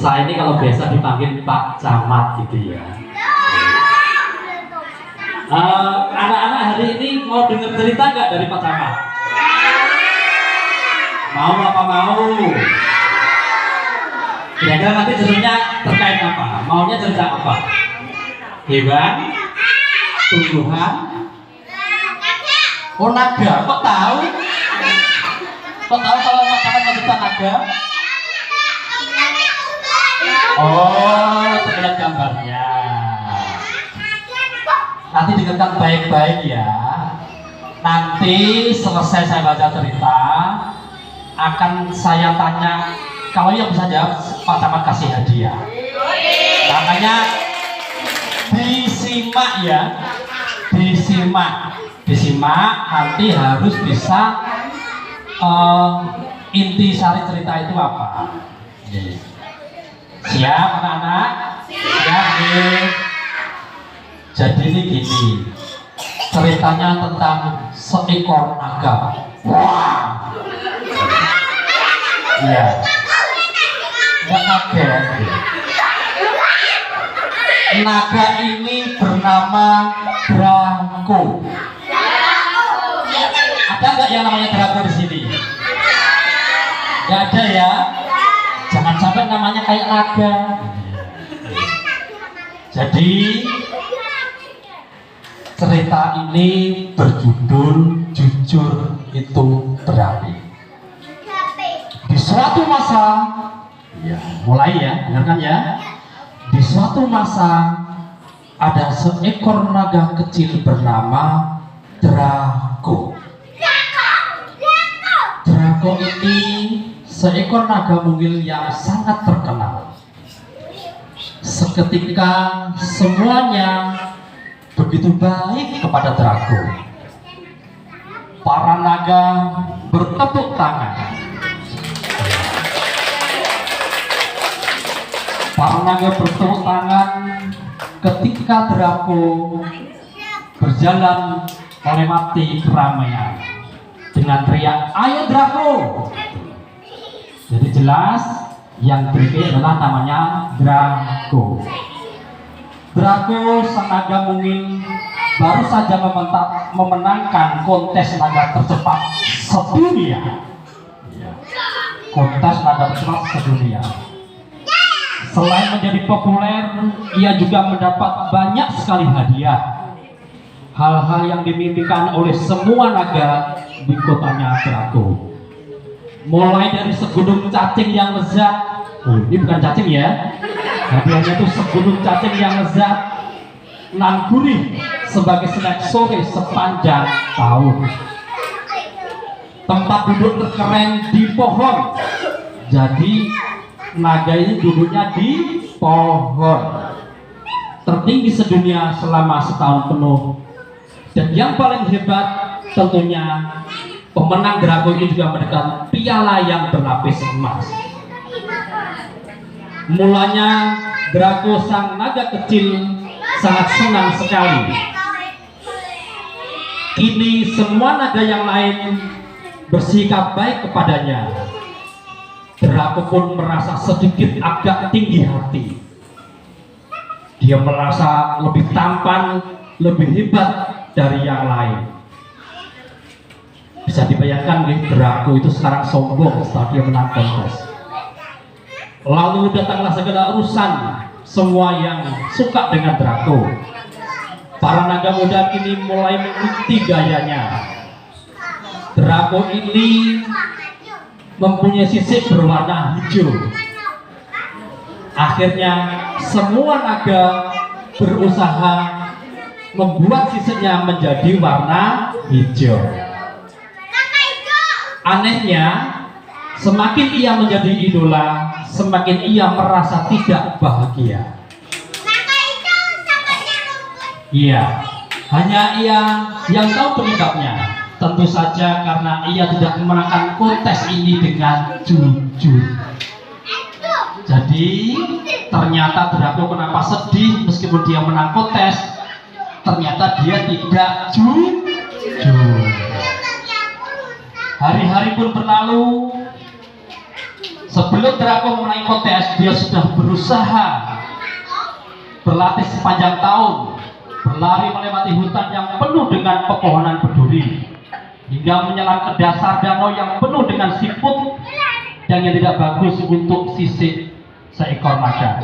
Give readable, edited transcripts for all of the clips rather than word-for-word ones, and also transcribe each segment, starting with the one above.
Saya ini kalau biasa dipanggil Pak Camat gitu ya. Anak-anak hari ini mau dengar cerita nggak dari Pak Camat? Mau apa mau? Kira-kira nanti ceritanya terkait apa? Maunya cerita apa? Hewan? Tumbuhan? Oh naga, kok tahu? Kok tahu kalau Pak Camat mau cerita naga? Oh, terlihat gambarnya. Nanti dengarkan baik-baik ya. Nanti selesai saya baca cerita, akan saya tanya. Kalau yang bisa jawab, Pak Camat kasih hadiah. Makanya disimak ya, disimak. Nanti harus bisa inti sari cerita itu apa. Siap anak-anak? Siap nih. Jadi ini gini, ceritanya tentang seekor naga. Wah, iya, nggak kaget. Naga ini bernama Draco. Ada nggak yang namanya Draco di sini? Nggak ada ya. Jangan sampai namanya kayak naga. Jadi cerita ini berjudul Jujur Itu Berapi. Di suatu masa, ya, mulai ya, dengarkan ya. Di suatu masa ada seekor naga kecil bernama Draco. Draco ini seekor naga mungil yang sangat terkenal. Seketika semuanya begitu baik kepada Draco. Para naga bertepuk tangan. Para naga bertepuk tangan ketika Draco berjalan melewati keramaian dengan teriak, "Ayo Draco!" Jadi jelas yang berikut adalah namanya Draco. Draco sang naga mungil baru saja memenangkan kontes naga tercepat sedunia. Kontes naga tercepat sedunia. Selain menjadi populer, ia juga mendapat banyak sekali hadiah. Hal-hal yang dimimpikan oleh semua naga di kotanya Draco. Mulai dari segunung cacing yang lezat. Ini bukan cacing ya. Hadiahnya itu segunung cacing yang lezat nan gurih sebagai snack sore sepanjang tahun. Tempat duduk terkeren di pohon. Jadi naga ini duduknya di pohon. Tertinggi sedunia selama setahun penuh. Dan yang paling hebat tentunya pemenang Draco ini juga mendapatkan piala yang berlapis emas. Mulanya Draco sang naga kecil sangat senang sekali. Kini semua naga yang lain bersikap baik kepadanya. Draco pun merasa sedikit agak tinggi hati. Dia merasa lebih tampan, lebih hebat dari yang lain. Bisa dibayangkan nih, Draco itu sekarang sombong setelah dia menang kontes. Lalu datanglah segala urusan semua yang suka dengan Draco. Para naga muda kini mulai mengikuti gayanya. Draco ini mempunyai sisik berwarna hijau. Akhirnya semua naga berusaha membuat sisiknya menjadi warna hijau. Anehnya, semakin ia menjadi idola, semakin ia merasa tidak bahagia. Iya, hanya ia yang tahu penyebabnya. Tentu saja karena ia tidak memenangkan kontes ini dengan jujur. Jadi ternyata Draco kenapa sedih meskipun dia menang kontes? Ternyata dia tidak jujur. Hari-hari pun berlalu. Sebelum Draco memenangi kontes, dia sudah berusaha berlatih sepanjang tahun, berlari melewati hutan yang penuh dengan pepohonan berduri, hingga menyelam ke dasar danau yang penuh dengan siput yang tidak bagus untuk sisik seekor naga.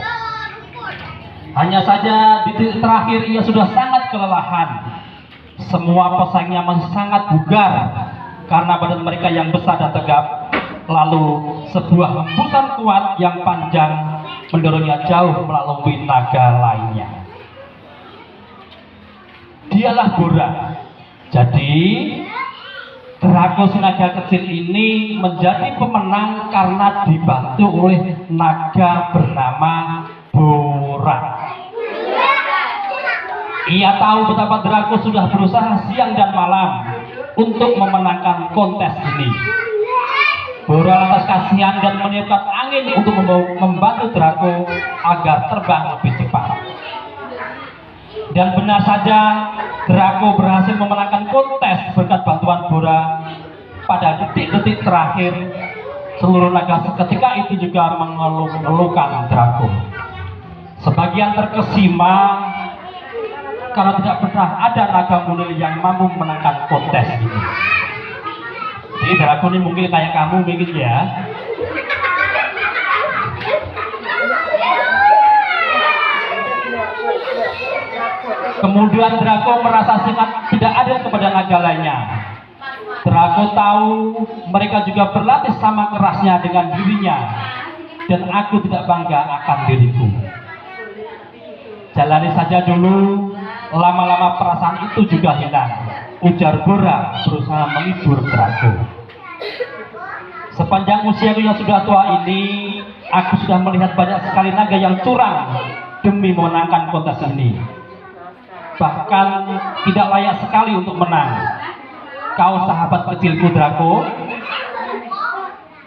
Hanya saja di titik terakhir ia sudah sangat kelelahan. Semua pesaingnya masih sangat bugar karena badan mereka yang besar dan tegap. Lalu sebuah hembusan kuat yang panjang mendorongnya jauh melalui naga lainnya. Dialah Bora. Jadi Draco si naga kecil ini menjadi pemenang karena dibantu oleh naga bernama Bora. Ia tahu betapa Draco sudah berusaha siang dan malam untuk memenangkan kontes ini. Bora lantas kasihan dan meniupkan angin untuk membantu Draco agar terbang lebih cepat. Dan benar saja, Draco berhasil memenangkan kontes berkat bantuan Bora. Pada detik-detik terakhir, seluruh naga seketika itu juga mengeluh-elukan Draco. Sebagian terkesima karena tidak pernah ada naga munir yang mampu memenangkan kontes ini. Jadi Draco ini mungkin kayak kamu mungkin ya. Kemudian Draco merasa sangat tidak adil kepada naga lainnya. Draco tahu mereka juga berlatih sama kerasnya dengan dirinya, dan aku tidak bangga akan diriku. Jalani saja dulu, lama-lama perasaan itu juga hilang, ujar Bora berusaha menghibur Draco. Sepanjang usiaku yang sudah tua ini, aku sudah melihat banyak sekali naga yang curang demi memenangkan kontes ini. Bahkan tidak layak sekali untuk menang. Kau sahabat kecilku Draco,